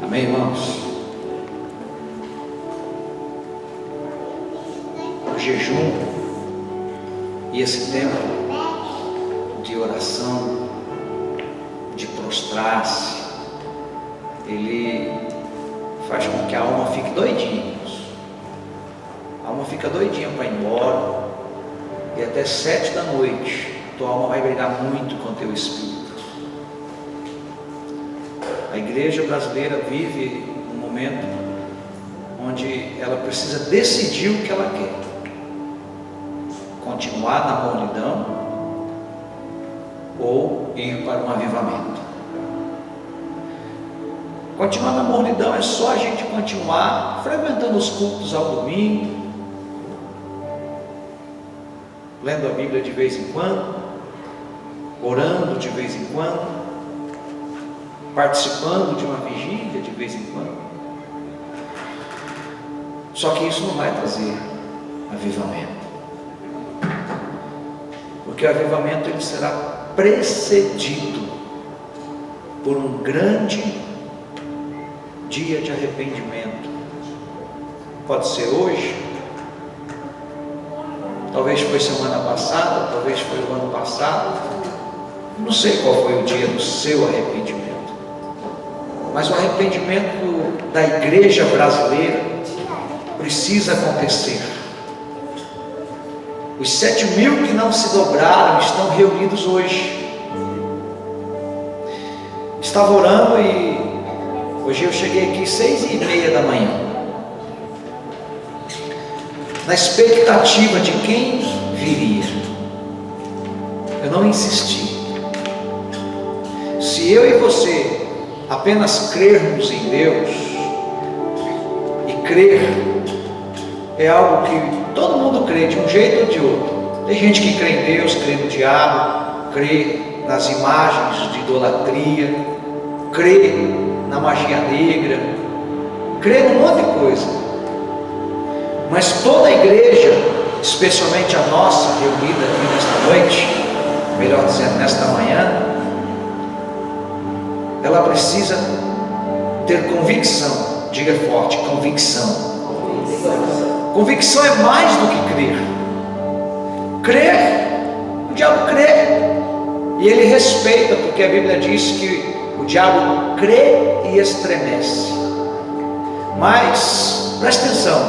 Amém, irmãos? O jejum e esse tempo de oração, de prostrar-se, ele faz com que a alma fique doidinha, irmãos. A alma fica doidinha para ir embora, e até 7 da noite tua alma vai brigar muito com teu espírito. A igreja brasileira vive um momento onde ela precisa decidir o que ela quer: continuar na mornidão ou ir para um avivamento. Continuar na mornidão é só a gente continuar frequentando os cultos ao domingo, lendo a Bíblia de vez em quando, orando de vez em quando, participando de uma vigília de vez em quando. Só que isso não vai trazer avivamento, porque o avivamento ele será precedido por um grande dia de arrependimento. Pode ser hoje, talvez foi semana passada, talvez foi o ano passado, não sei qual foi o dia do seu arrependimento, mas o arrependimento da igreja brasileira precisa acontecer. Os 7.000 que não se dobraram estão reunidos hoje. Estava orando e hoje eu cheguei aqui 6:30 da manhã, na expectativa de quem viria. Eu não insisti. Se eu e você apenas crermos em Deus, e crer é algo que todo mundo crê de um jeito ou de outro. Tem gente que crê em Deus, crê no diabo, crê nas imagens de idolatria, crê na magia negra, crê num monte de coisa. Mas toda a igreja, especialmente a nossa reunida aqui nesta noite, melhor dizendo, nesta manhã, ela precisa ter convicção. Diga forte: convicção. Convicção é mais do que crer. Crer, o diabo crê e ele respeita, porque a Bíblia diz que o diabo crê e estremece. Mas presta atenção,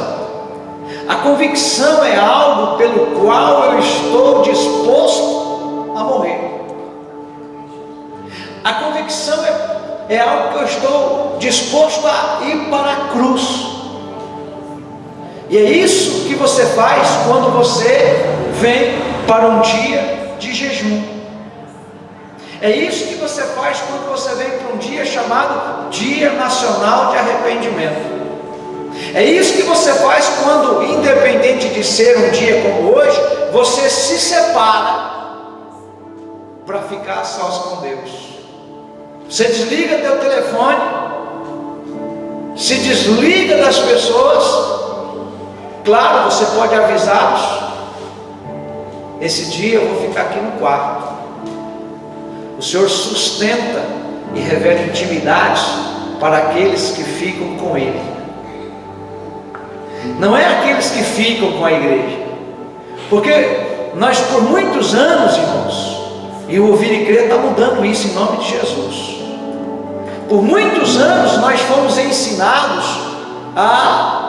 a convicção é algo pelo qual eu estou disposto a morrer. A convicção é algo que eu estou disposto a ir para a cruz. E é isso que você faz quando você vem para um dia de jejum. É isso que você faz quando você vem para um dia chamado Dia Nacional de Arrependimento. É isso que você faz quando, independente de ser um dia como hoje, você se separa para ficar a sós com Deus. Você desliga teu telefone, se desliga das pessoas. Claro, você pode avisá-los: esse dia eu vou ficar aqui no quarto. O Senhor sustenta e revela intimidades para aqueles que ficam com Ele. Não é aqueles que ficam com a igreja, porque nós por muitos anos, irmãos, e o Ouvir e Crer está mudando isso em nome de Jesus. Por muitos anos nós fomos ensinados a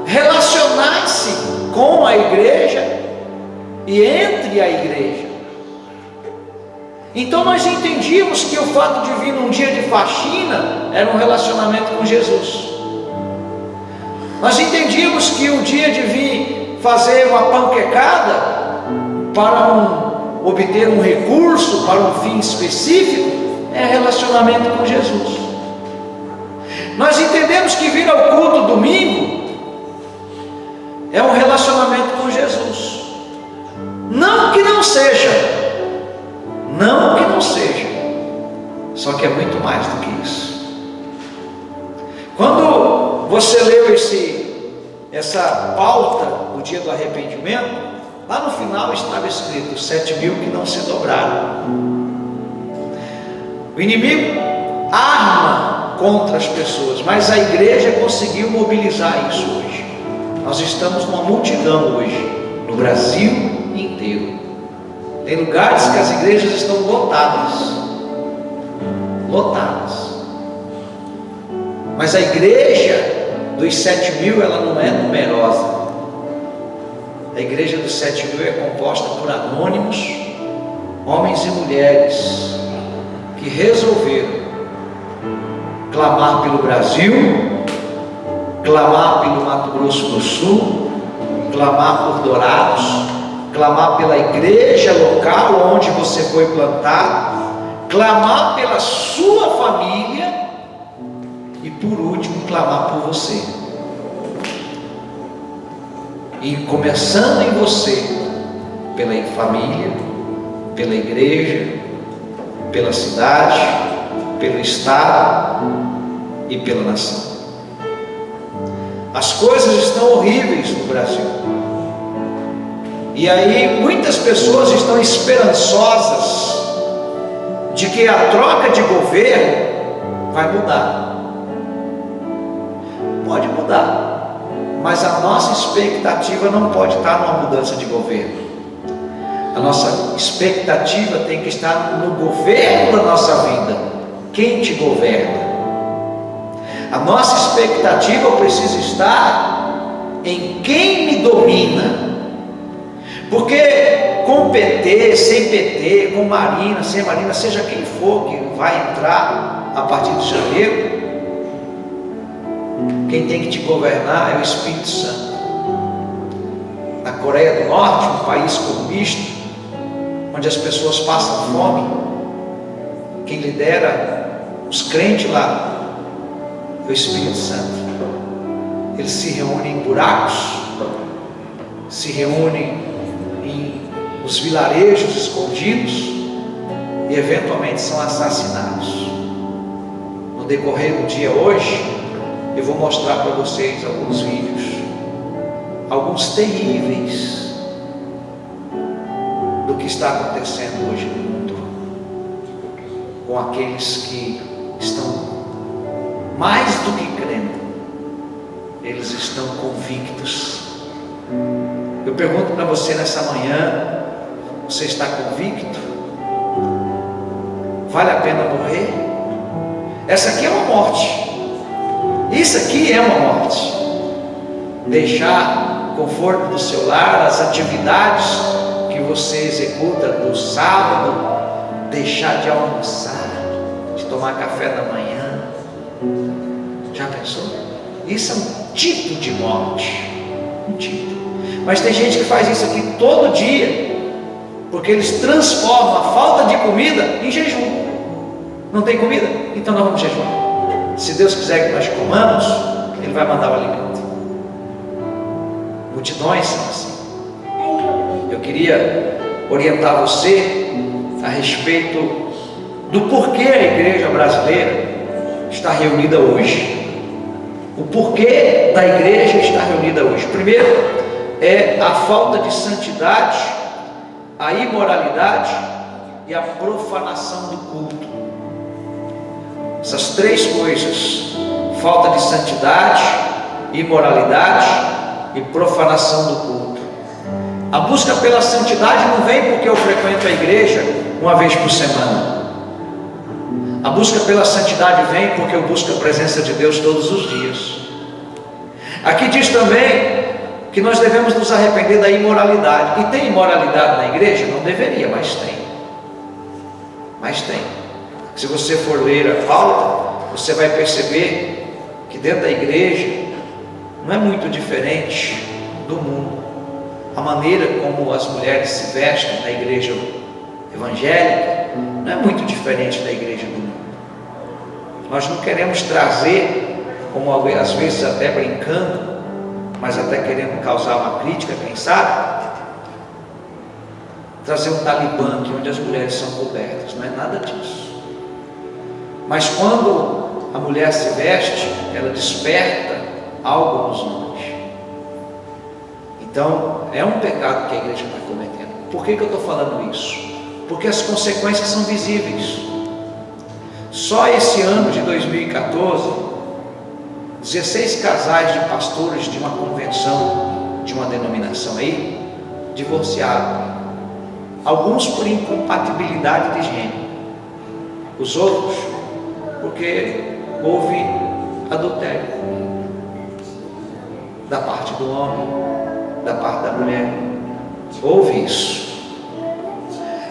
relacionar-se com a igreja e entre a igreja. Então nós entendíamos que o fato de vir num dia de faxina era um relacionamento com Jesus. Nós entendíamos que o dia de vir fazer uma panquecada para obter um recurso para um fim específico é relacionamento com Jesus. Nós entendemos que vir ao culto domingo é um relacionamento com Jesus. Não que não seja, não que não seja, só que é muito mais do que isso. Quando você leu essa pauta do dia do arrependimento, lá no final estava escrito: 7.000 que não se dobraram. O inimigo arma contra as pessoas, mas a igreja conseguiu mobilizar isso hoje. Nós estamos numa multidão hoje, no Brasil inteiro. Tem lugares que as igrejas estão lotadas. Mas a igreja dos 7.000, ela não é numerosa. A igreja dos 7.000 é composta por anônimos, homens e mulheres, que resolveram clamar pelo Brasil, clamar pelo Mato Grosso do Sul, clamar por Dourados, clamar pela igreja local onde você foi plantado, clamar pela sua família e, por último, clamar por você. E começando em você, pela família, pela igreja, pela cidade, pelo estado e pela nação. As coisas estão horríveis no Brasil. E aí muitas pessoas estão esperançosas de que a troca de governo vai mudar. Pode mudar, mas a nossa expectativa não pode estar numa mudança de governo. A nossa expectativa tem que estar no governo da nossa vida. Quem te governa? A nossa expectativa precisa estar em quem me domina. Porque com PT, sem PT, com Marina, sem Marina, seja quem for que vai entrar a partir de janeiro, quem tem que te governar é o Espírito Santo. Na Coreia do Norte, um país comunista, onde as pessoas passam fome, quem lidera os crentes lá é o Espírito Santo. Eles se reúnem em buracos, se reúnem nos vilarejos escondidos e eventualmente são assassinados. No decorrer do dia hoje, eu vou mostrar para vocês alguns vídeos, alguns terríveis, do que está acontecendo hoje no mundo, com aqueles que estão mais do que crendo, eles estão convictos. Eu pergunto para você nessa manhã: você está convicto? Vale a pena morrer? Essa aqui é uma morte. Isso aqui é uma morte. Deixar o conforto do seu lar, as atividades que você executa do sábado, deixar de almoçar, de tomar café da manhã. Já pensou? Isso é um tipo de morte. Um tipo. Mas tem gente que faz isso aqui todo dia, porque eles transformam a falta de comida em jejum. Não tem comida? Então nós vamos jejuar. Se Deus quiser que nós comamos, Ele vai mandar o alimento. Multidões são assim. Eu queria orientar você a respeito do porquê a igreja brasileira está reunida hoje. O porquê da igreja estar reunida hoje. Primeiro, é a falta de santidade, a imoralidade e a profanação do culto. Essas três coisas: falta de santidade, imoralidade e profanação do culto. A busca pela santidade não vem porque eu frequento a igreja uma vez por semana. A busca pela santidade vem porque eu busco a presença de Deus todos os dias. Aqui diz também que nós devemos nos arrepender da imoralidade. E tem imoralidade na igreja? Não deveria, mas tem. Mas tem. Se você for ler a pauta, você vai perceber que dentro da igreja não é muito diferente do mundo. A maneira como as mulheres se vestem na igreja evangélica não é muito diferente da igreja do mundo. Nós não queremos trazer, como às vezes até brincando, mas até querendo causar uma crítica, quem sabe, trazer um Talibã aqui onde as mulheres são cobertas. Não é nada disso. Mas quando a mulher se veste, ela desperta algo nos homens. Então é um pecado que a igreja está cometendo. Por que eu estou falando isso? Porque as consequências são visíveis. Só esse ano de 2014, 16 casais de pastores de uma convenção, de uma denominação aí, divorciaram. Alguns por incompatibilidade de gênero, os outros porque houve adultério da parte do homem, da parte da mulher. Houve isso.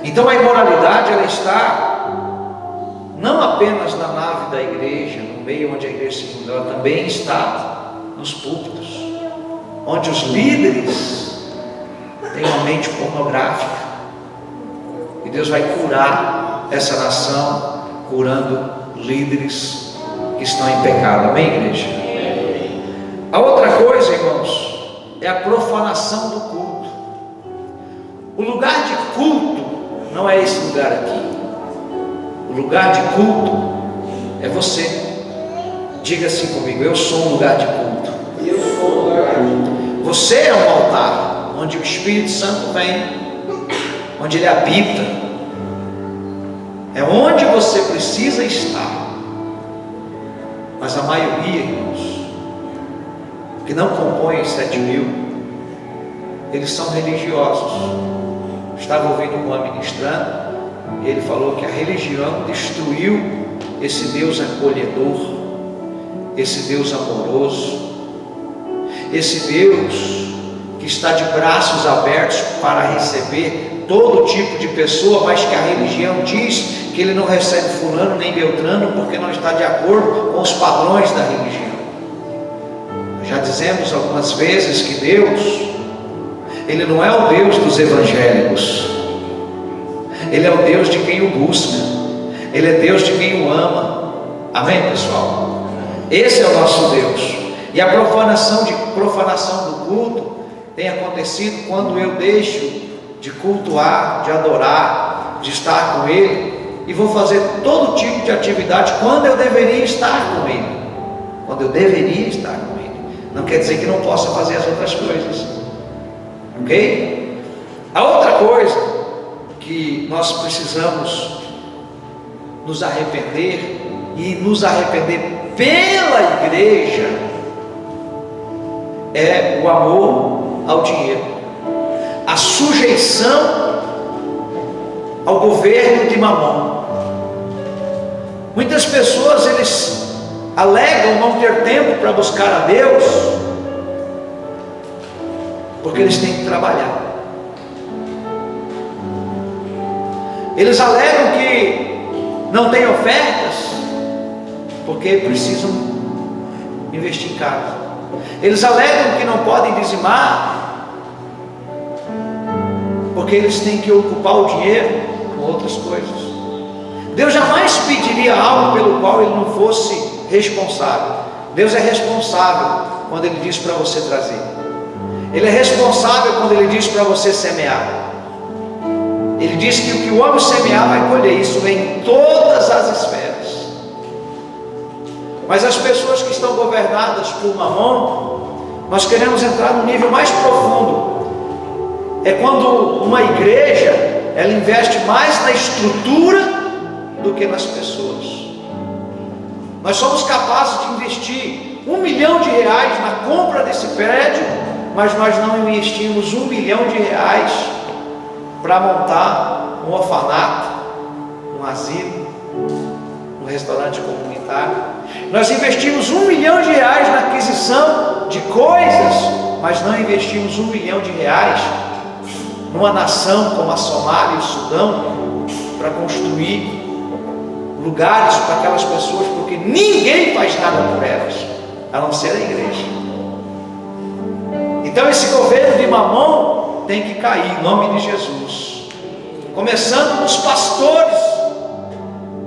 Então a imoralidade, ela está não apenas na nave da igreja, no meio onde a igreja se fundou, ela também está nos púlpitos, onde os líderes têm uma mente pornográfica. E Deus vai curar essa nação, curando líderes que estão em pecado. Amém, igreja? A outra coisa, irmãos, é a profanação do culto. O lugar de culto não é esse lugar aqui. O lugar de culto é você. Diga assim comigo: eu sou um lugar de culto. Eu sou um lugar de culto. Você é um altar onde o Espírito Santo vem, onde ele habita. É onde você precisa estar. Mas a maioria, irmãos, que não compõem 7.000, eles são religiosos. Estava ouvindo um homem ministrando, e ele falou que a religião destruiu esse Deus acolhedor, esse Deus amoroso, esse Deus que está de braços abertos para receber todo tipo de pessoa, mas que a religião diz que ele não recebe fulano nem beltrano porque não está de acordo com os padrões da religião. Já dizemos algumas vezes que Deus, ele não é o Deus dos evangélicos, ele é o Deus de quem o busca, ele é Deus de quem o ama. Amém, pessoal? Esse é o nosso Deus. E a profanação do culto tem acontecido quando eu deixo de cultuar, de adorar, de estar com Ele, e vou fazer todo tipo de atividade quando eu deveria estar com Ele. Quando eu deveria estar com Ele. Não quer dizer que não possa fazer as outras coisas. Ok? A outra coisa que nós precisamos nos arrepender, e nos arrepender pela igreja, é o amor ao dinheiro, a sujeição ao governo de Mamon. Muitas pessoas, eles alegam não ter tempo para buscar a Deus, porque eles têm que trabalhar. Eles alegam que não têm ofertas, porque precisam investir em casa. Eles alegam que não podem dizimar, porque eles têm que ocupar o dinheiro com outras coisas. Deus jamais pediria algo pelo qual Ele não fosse responsável. Deus é responsável quando Ele diz para você trazer. Ele é responsável quando Ele diz para você semear. Ele diz que o que o homem semear vai colher. Isso em todas as esferas. Mas as pessoas que estão governadas por Mamon, nós queremos entrar no nível mais profundo. É quando uma igreja, ela investe mais na estrutura do que nas pessoas. Nós somos capazes de investir R$1 milhão na compra desse prédio, mas nós não investimos R$1 milhão para montar um orfanato, um asilo, um restaurante comunitário. Nós investimos R$1 milhão na aquisição de coisas, mas não investimos R$1 milhão numa nação como a Somália e o Sudão, para construir lugares para aquelas pessoas, porque ninguém faz nada por elas, a não ser a igreja. Então esse governo de Mamon tem que cair em nome de Jesus, começando nos pastores,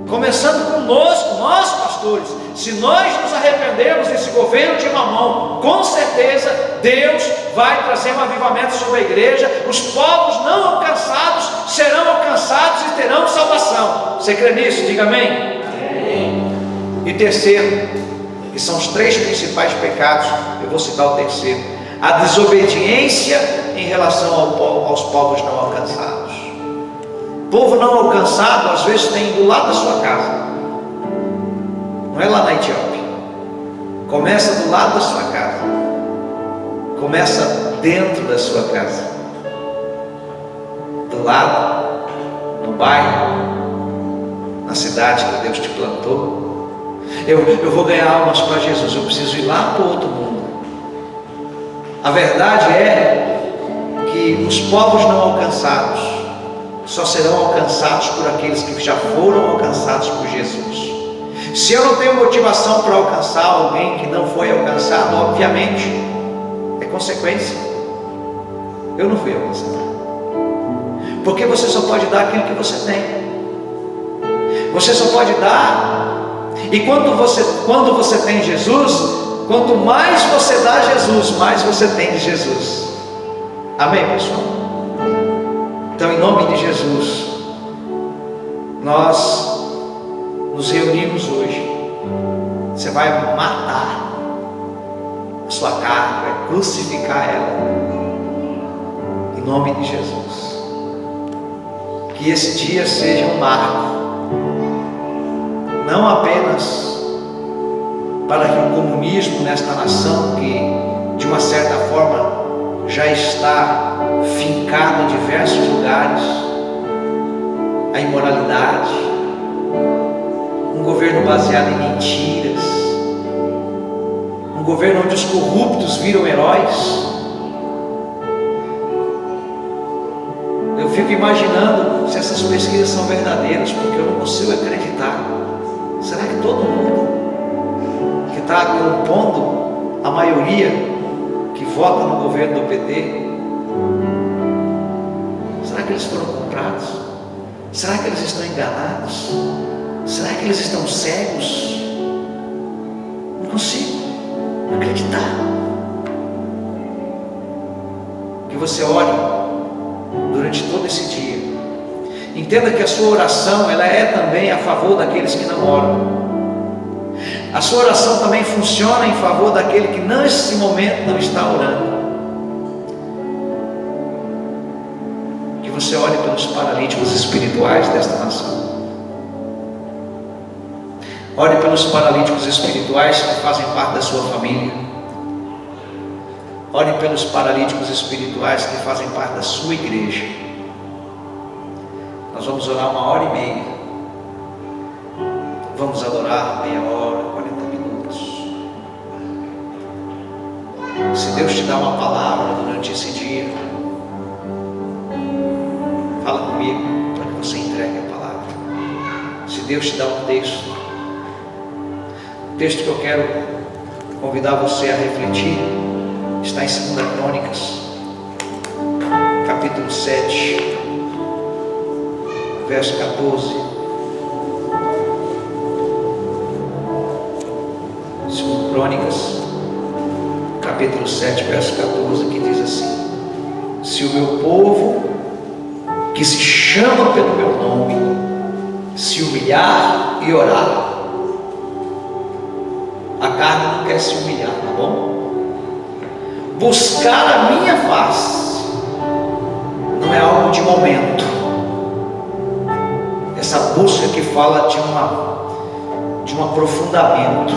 começando conosco, nós pastores. Se nós nos arrependermos desse governo de Mamon, com certeza Deus vai trazer um avivamento sobre a igreja. Os povos não alcançados serão alcançados e terão salvação. Você crê nisso? Diga amém. Amém. E terceiro, que são os 3 principais pecados, eu vou citar o terceiro: a desobediência em relação aos povos não alcançados. Povo não alcançado às vezes tem do lado da sua casa, Não é lá na Etiópia. Começa do lado da sua casa. Começa dentro da sua casa. Do lado, no bairro, na cidade que Deus te plantou. Eu vou ganhar almas para Jesus. Eu preciso ir lá para o outro mundo. A verdade é que os povos não alcançados só serão alcançados por aqueles que já foram alcançados por Jesus. Se eu não tenho motivação para alcançar alguém que não foi alcançado, obviamente é consequência. Eu não fui alcançado. Porque você só pode dar aquilo que você tem. Você só pode dar. E quando você tem Jesus, quanto mais você dá a Jesus, mais você tem de Jesus. Amém, pessoal? Então, em nome de Jesus, nós nos reunimos hoje. Você vai matar a sua carne, vai crucificar ela. Em nome de Jesus. Que esse dia seja um marco, não apenas para que o comunismo nesta nação, que de uma certa forma já está fincado em diversos lugares, a imoralidade, um governo baseado em mentiras, um governo onde os corruptos viram heróis. Eu fico imaginando se essas pesquisas são verdadeiras, porque eu não consigo acreditar. Será que todo mundo que está compondo a maioria que vota no governo do PT, será que eles foram comprados? Será que eles estão enganados? Será que eles estão cegos? Não consigo acreditar. Que você ore durante todo esse dia. Entenda que a sua oração, ela é também a favor daqueles que não oram. A sua oração também funciona em favor daquele que nesse momento não está orando. Que você ore pelos paralíticos espirituais desta nação. Ore pelos paralíticos espirituais que fazem parte da sua família. Ore pelos paralíticos espirituais que fazem parte da sua igreja. Nós vamos orar 1h30. Vamos adorar meia hora, 40 minutos. Se Deus te dá uma palavra durante esse dia, fala comigo para que você entregue a palavra. Se Deus te dá um texto, o texto que eu quero convidar você a refletir está em 2 Crônicas, capítulo 7, verso 14. 2 Crônicas, capítulo 7, verso 14, que diz assim: se o meu povo, que se chama pelo meu nome, se humilhar e orar. A carne não quer se humilhar, tá bom? Buscar a minha face, não é algo de momento. Essa busca que fala de um aprofundamento,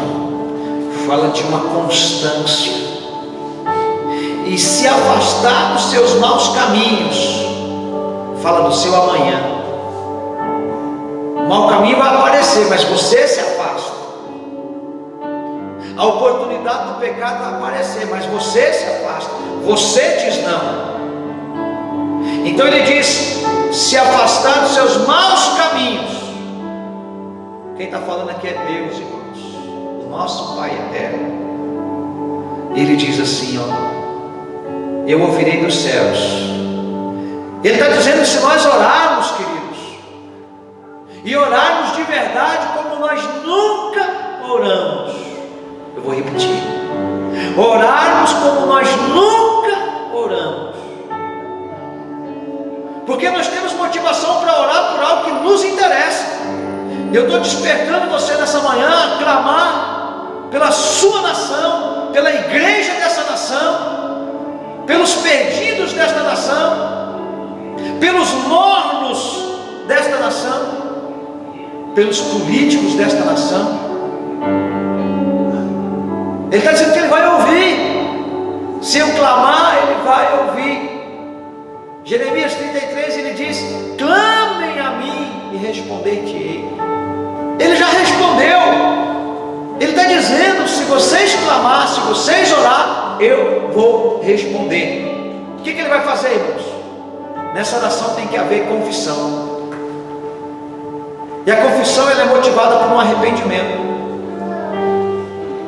fala de uma constância. E se afastar dos seus maus caminhos, fala do seu amanhã. O mau caminho vai aparecer, mas você se afasta. A oportunidade do pecado vai aparecer, mas você se afasta. Você diz não. Então ele diz: se afastar dos seus maus caminhos. Quem está falando aqui é Deus, irmãos, o nosso Pai eterno. Ele diz assim, ó: eu ouvirei dos céus. Ele está dizendo que se nós orarmos, queridos, e orarmos de verdade como nós nunca oramos, eu vou repetir: orarmos como nós nunca oramos, porque nós temos motivação para orar por algo que nos interessa. Eu estou despertando você nessa manhã a clamar pela sua nação, pela igreja dessa nação, pelos perdidos desta nação, pelos mornos desta nação, pelos políticos desta nação. Ele está dizendo que Ele vai ouvir. Se eu clamar, Ele vai ouvir. Jeremias 33, ele diz: clamem a mim e responder-te-ei. Ele já respondeu. Ele está dizendo: se vocês clamar, se vocês orar, eu vou responder. O que Ele vai fazer, irmãos? Nessa oração tem que haver confissão. E a confissão, ela é motivada por um arrependimento.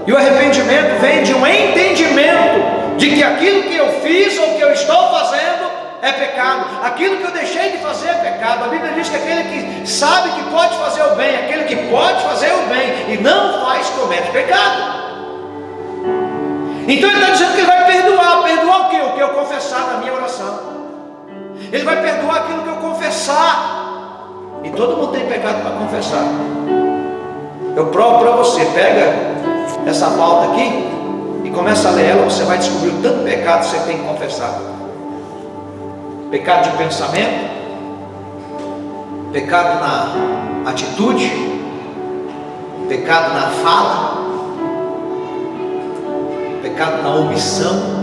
E o arrependimento vem de um entendimento de que aquilo que eu fiz ou que eu estou fazendo é pecado. Aquilo que eu deixei de fazer é pecado. A Bíblia diz que aquele que sabe que pode fazer o bem, aquele que pode fazer o bem e não faz, comete pecado. Então Ele está dizendo que Ele vai perdoar. Perdoar o quê? O que eu confessar na minha oração. Ele vai perdoar aquilo que eu confessar. E todo mundo tem pecado para confessar. Eu provo para você. Pega essa pauta aqui e começa a ler ela. Você vai descobrir o tanto de pecado que você tem que confessar. Pecado de pensamento, pecado na atitude, pecado na fala, pecado na omissão.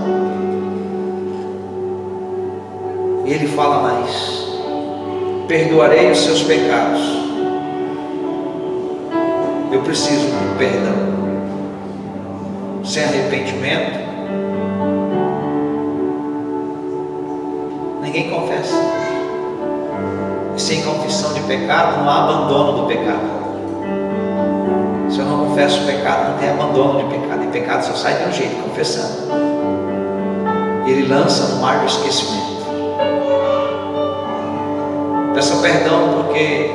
E Ele fala mais: perdoarei os seus pecados. Eu preciso de perdão. Sem arrependimento, ninguém confessa. E sem confissão de pecado, não há abandono do pecado. Se eu não confesso o pecado, não tem abandono de pecado. E pecado só sai de um jeito, confessando. E Ele lança no mar do esquecimento. Peça perdão, porque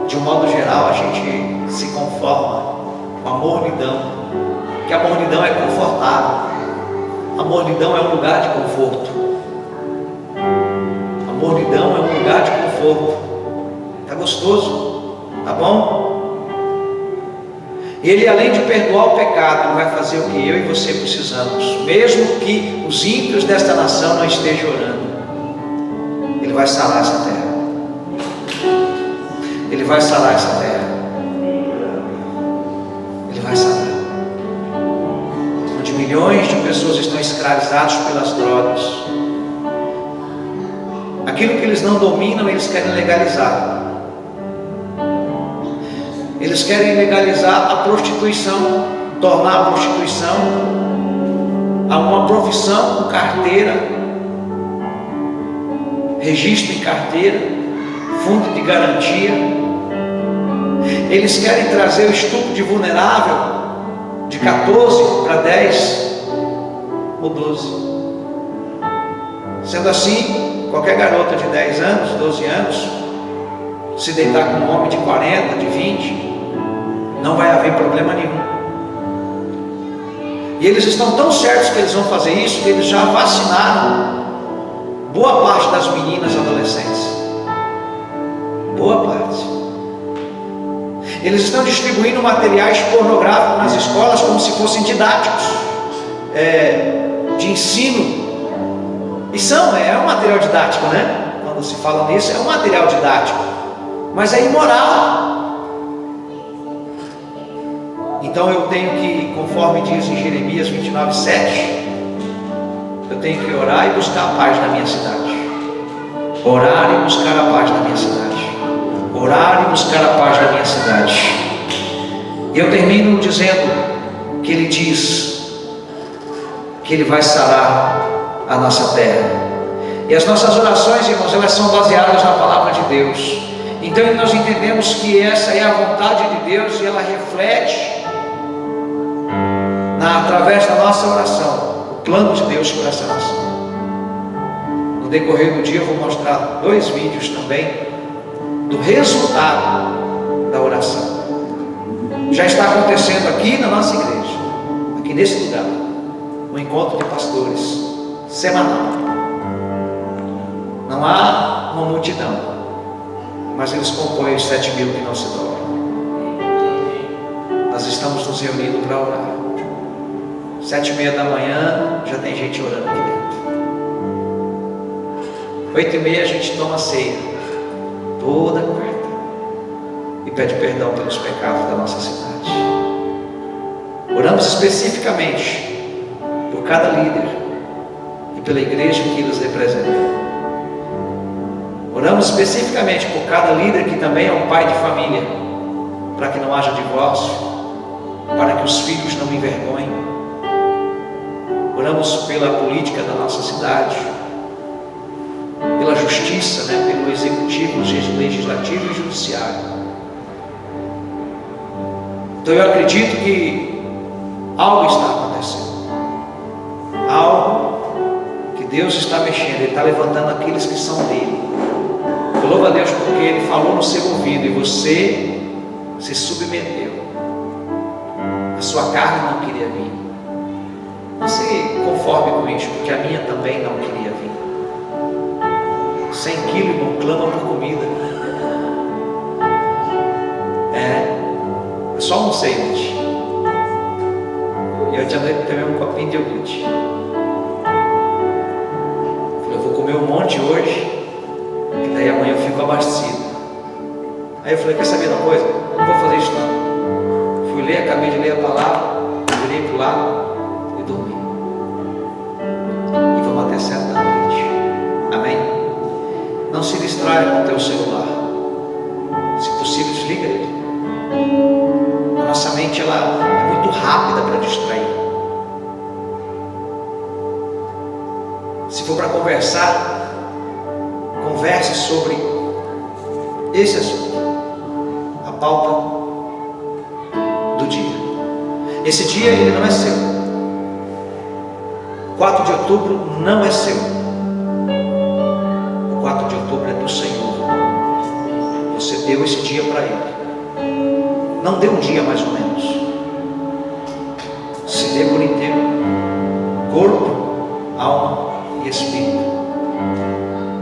de um modo geral a gente se conforma com a mornidão. Que a mornidão é confortável. A mornidão é um lugar de conforto. A mornidão é um lugar de conforto. Está gostoso? Tá bom? E Ele, além de perdoar o pecado, Ele vai fazer o que eu e você precisamos. Mesmo que os ímpios desta nação não estejam orando, Ele vai sarar essa terra. Ele vai sarar essa terra. Ele vai sarar. Onde milhões de pessoas estão escravizadas pelas drogas. Aquilo que eles não dominam, eles querem legalizar. Eles querem legalizar a prostituição, tornar a prostituição a uma profissão com carteira, registro em carteira, fundo de garantia. Eles querem trazer o estupro de vulnerável de 14 para 10 ou 12. Sendo assim, qualquer garota de 10 anos, 12 anos, se deitar com um homem de 40, de 20, não vai haver problema nenhum. E eles estão tão certos que eles vão fazer isso, que eles já vacinaram boa parte das meninas adolescentes. Boa parte. Eles estão distribuindo materiais pornográficos nas escolas como se fossem didáticos, de ensino. E é um material didático, né? Quando se fala nisso, é um material didático. Mas é imoral. Então eu tenho que, conforme diz em Jeremias 29:7, eu tenho que orar e buscar a paz na minha cidade. Orar e buscar a paz na minha cidade. Orar e buscar a paz na minha cidade. E eu termino dizendo que Ele diz que Ele vai sarar a nossa terra. E as nossas orações, irmãos, elas são baseadas na palavra de Deus. Então nós entendemos que essa é a vontade de Deus e ela reflete através da nossa oração o plano de Deus para essa nação. No decorrer do dia eu vou mostrar 2 vídeos também do resultado da oração. Já está acontecendo aqui na nossa igreja, aqui nesse lugar, um encontro de pastores semanal. Não há uma multidão, mas eles compõem os 7 mil que não se dobram. Nós estamos nos reunindo para orar. 7:30 da manhã já tem gente orando aqui dentro. 8:30 a gente toma ceia toda quarta e pede perdão pelos pecados da nossa cidade. Oramos especificamente por cada líder e pela igreja que eles representam. Oramos especificamente por cada líder que também é um pai de família, para que não haja divórcio, para que os filhos não envergonhem. Oramos pela política da nossa cidade, pela justiça, pelo executivo, legislativo e judiciário. Então eu acredito que algo está acontecendo, algo que Deus está mexendo. Ele está levantando aqueles que são dele. Eu louvo a Deus porque Ele falou no seu ouvido e você se submeteu. A sua carne não queria vir. Não se conforme com isso, porque a minha também não queria vir. 100 quilos, irmão, clama por comida. Eu só almocei hoje. E eu tinha também um copinho de iogurte. Falei, eu vou comer um monte hoje, que daí amanhã eu fico abastecido. Aí eu falei, quer saber de uma coisa? Não vou fazer isso não. Fui ler, acabei de ler a palavra, virei para o lado e dormi. E vamos até 7 da noite. Amém? Não se distraia com o teu celular. Se possível, desliga ele. A nossa mente ela é muito rápida para distrair. Se for para conversar, converse sobre esse assunto, a pauta do dia. Esse dia ele não é seu. 4 de outubro não é seu. O 4 de outubro é do Senhor. Você deu esse dia para Ele. Não dê um dia mais ou menos. Se dê por inteiro. Corpo, alma e espírito.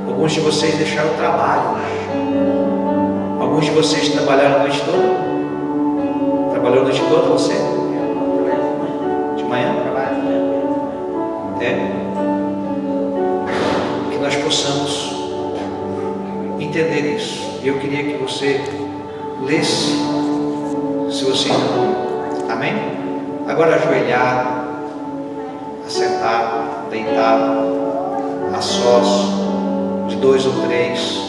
Alguns de vocês deixaram o trabalho hoje. Alguns de vocês trabalharam a noite toda. Trabalhou a noite toda você? De manhã? Que nós possamos entender isso. Eu queria que você lesse, se você não. Amém? Agora ajoelhado, assentado, deitado, a sós, de 2 ou 3.